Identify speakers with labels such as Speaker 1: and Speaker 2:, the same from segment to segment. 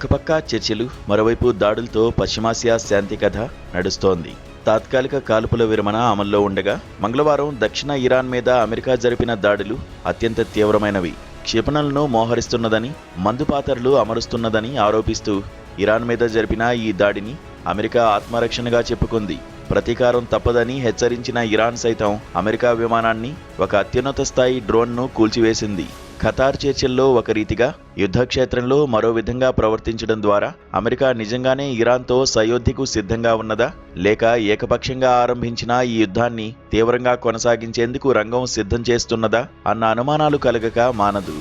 Speaker 1: ఒకపక్క చర్చలు, మరోవైపు దాడులతో పశ్చిమాసియా శాంతి కథ నడుస్తోంది. తాత్కాలిక కాల్పుల విరమణ అమల్లో ఉండగా మంగళవారం దక్షిణ ఇరాన్ మీద అమెరికా జరిపిన దాడులు అత్యంత తీవ్రమైనవి. క్షిపణులను మోహరిస్తున్నదని, మందుపాతర్లు అమరుస్తున్నదని ఆరోపిస్తూ ఇరాన్ మీద జరిపిన ఈ దాడిని అమెరికా ఆత్మరక్షణగా చెప్పుకుంది. ప్రతీకారం తప్పదని హెచ్చరించిన ఇరాన్ సైతం అమెరికా విమానాన్ని, ఒక అత్యున్నత స్థాయి డ్రోన్ను కూల్చివేసింది. ఖతార్ చర్చల్లో ఒక రీతిగా, యుద్ధక్షేత్రంలో మరో విధంగా ప్రవర్తించడం ద్వారా అమెరికా నిజంగానే ఇరాన్తో సయోధ్యకు సిద్ధంగా ఉన్నదా, లేక ఏకపక్షంగా ఆరంభించిన ఈ యుద్ధాన్ని తీవ్రంగా కొనసాగించేందుకు రంగం సిద్ధం చేస్తున్నదా అన్న అనుమానాలు కలగక మానదు.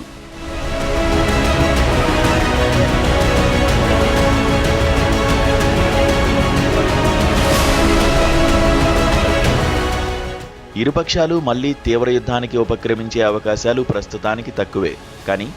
Speaker 1: ఇరుపక్షాలు మళ్లీ తీవ్ర యుద్ధానికి ఉపక్రమించే అవకాశాలు ప్రస్తుతానికి తక్కువే. కానీ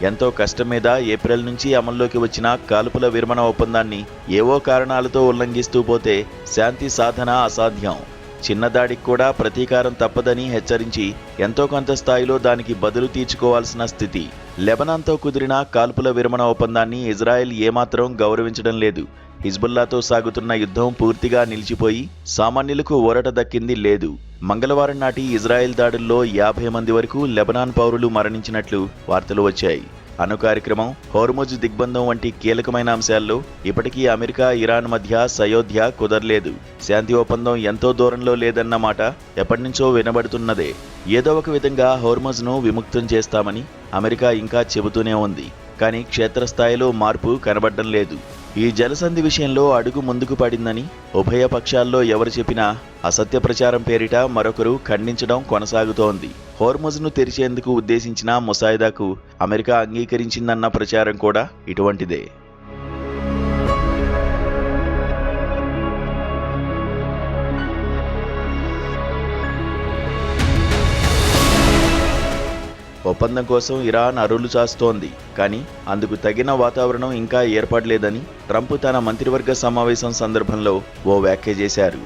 Speaker 1: ఎంతో కష్టం మీద ఏప్రిల్ నుంచి అమల్లోకి వచ్చిన కాల్పుల విరమణ ఒప్పందాన్ని ఏవో కారణాలతో ఉల్లంఘిస్తూ పోతే శాంతి సాధన అసాధ్యం. చిన్నదాడికి కూడా ప్రతీకారం తప్పదని హెచ్చరించి ఎంతో కొంత స్థాయిలో దానికి బదులు తీర్చుకోవాల్సిన స్థితి. లెబనాన్తో కుదిరిన కాల్పుల విరమణ ఒప్పందాన్ని ఇజ్రాయెల్ ఏమాత్రం గౌరవించడం లేదు. హిజ్బుల్లాతో సాగుతున్న యుద్ధం పూర్తిగా నిలిచిపోయి సామాన్యులకు ఊరట దక్కింది లేదు. మంగళవారం నాటి ఇజ్రాయెల్ దాడుల్లో 50 మంది వరకు లెబనాన్ పౌరులు మరణించినట్లు వార్తలు వచ్చాయి. అణు కార్యక్రమం, హోర్ముజ్ దిగ్బంధం వంటి కీలకమైన అంశాల్లో ఇప్పటికీ అమెరికా, ఇరాన్ మధ్య సయోధ్య కుదరలేదు. శాంతి ఒప్పందం ఎంతో దూరంలో లేదన్న మాట ఎప్పటినుంచో వినబడుతున్నదే. ఏదో ఒక విధంగా హోర్ముజ్ను విముక్తం చేస్తామని అమెరికా ఇంకా చెబుతూనే ఉంది. కానీ క్షేత్రస్థాయిలో మార్పు కనబడడం లేదు. ఈ జలసంధి విషయంలో అడుగు ముందుకు పడిందని ఉభయ పక్షాల్లో ఎవరు చెప్పినా అసత్య ప్రచారం పేరిట మరొకరు ఖండించడం కొనసాగుతోంది. హోర్ముజ్ను తెరిచేందుకు ఉద్దేశించిన ముసాయిదాకు అమెరికా అంగీకరించిందన్న ప్రచారం కూడా ఇటువంటిదే. ఒప్పందం కోసం ఇరాన్ అరులు చాస్తోంది. కానీ అందుకు తగిన వాతావరణం ఇంకా ఏర్పడలేదని ట్రంప్ తన మంత్రివర్గ సమావేశం సందర్భంలో ఓ వ్యాఖ్య చేశారు.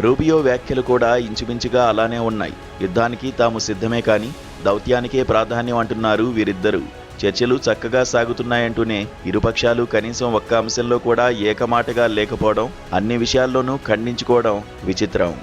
Speaker 1: రూబియో వ్యాఖ్యలు కూడా ఇంచుమించుగా అలానే ఉన్నాయి. యుద్ధానికి తాము సిద్ధమే కానీ దౌత్యానికే ప్రాధాన్యం అంటున్నారు వీరిద్దరూ. చర్చలు చక్కగా సాగుతున్నాయంటూనే ఇరుపక్షాలు కనీసం ఒక్క అంశంలో కూడా ఏకమాటగా లేకపోవడం, అన్ని విషయాల్లోనూ ఖండించుకోవడం విచిత్రం.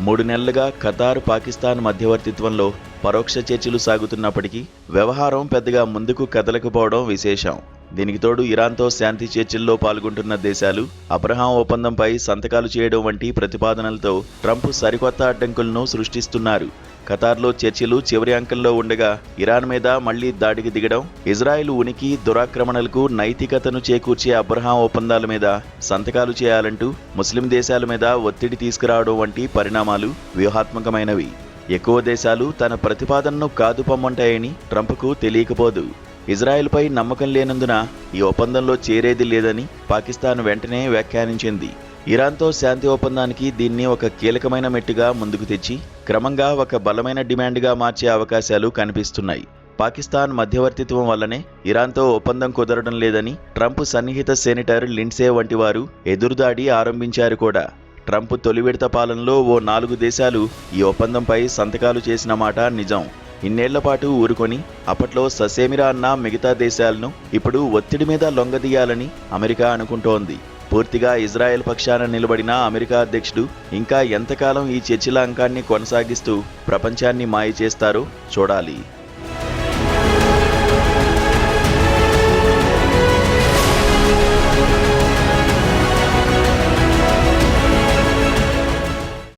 Speaker 1: 3 నెలలుగా ఖతార్, పాకిస్తాన్ మధ్యవర్తిత్వంలో పరోక్ష చర్చలు సాగుతున్నప్పటికీ వ్యవహారం పెద్దగా ముందుకు కదలకపోవడం విశేషం. దీనికి తోడు ఇరాన్తో శాంతి చర్చల్లో పాల్గొంటున్న దేశాలు అబ్రహాం ఒప్పందంపై సంతకాలు చేయడం వంటి ప్రతిపాదనలతో ట్రంప్ సరికొత్త అడ్డంకులను సృష్టిస్తున్నారు. ఖతార్లో చర్చలు చివరి అంకంలో ఉండగా ఇరాన్ మీద మళ్లీ దాడికి దిగడం, ఇజ్రాయెల్ ఉనికి, దురాక్రమణలకు నైతికతను చేకూర్చే అబ్రహాం ఒప్పందాల మీద సంతకాలు చేయాలంటూ ముస్లిం దేశాల మీద ఒత్తిడి తీసుకురావడం వంటి పరిణామాలు వ్యూహాత్మకమైనవి. ఎక్కువ దేశాలు తన ప్రతిపాదనను కాదుపమ్మంటాయని ట్రంప్కు తెలియకపోదు. ఇజ్రాయెల్పై నమ్మకం లేనందున ఈ ఒప్పందంలో చేరేది లేదని పాకిస్తాన్ వెంటనే వ్యాఖ్యానించింది. ఇరాన్తో శాంతి ఒప్పందానికి దీన్ని ఒక కీలకమైన మెట్టుగా ముందుకు తెచ్చి క్రమంగా ఒక బలమైన డిమాండ్గా మార్చే అవకాశాలు కనిపిస్తున్నాయి. పాకిస్తాన్ మధ్యవర్తిత్వం వల్లనే ఇరాన్తో ఒప్పందం కుదరడం లేదని ట్రంప్ సన్నిహిత సెనేటర్ లిండ్సే వంటి వారు ఎదురుదాడి ఆరంభించారు కూడా. ట్రంప్ తొలి విడత పాలనలో ఓ 4 దేశాలు ఈ ఒప్పందంపై సంతకాలు చేసిన మాట నిజం. ఇన్నేళ్ల పాటు ఊరుకొని అప్పట్లో ససేమిరా అన్న మిగతా దేశాలను ఇప్పుడు ఒత్తిడి మీద లొంగదీయాలని అమెరికా అనుకుంటోంది. పూర్తిగా ఇజ్రాయెల్ పక్షాన నిలబడిన అమెరికా అధ్యక్షుడు ఇంకా ఎంతకాలం ఈ చర్చల అంకాన్ని కొనసాగిస్తూ ప్రపంచాన్ని మాయ చేస్తారో చూడాలి.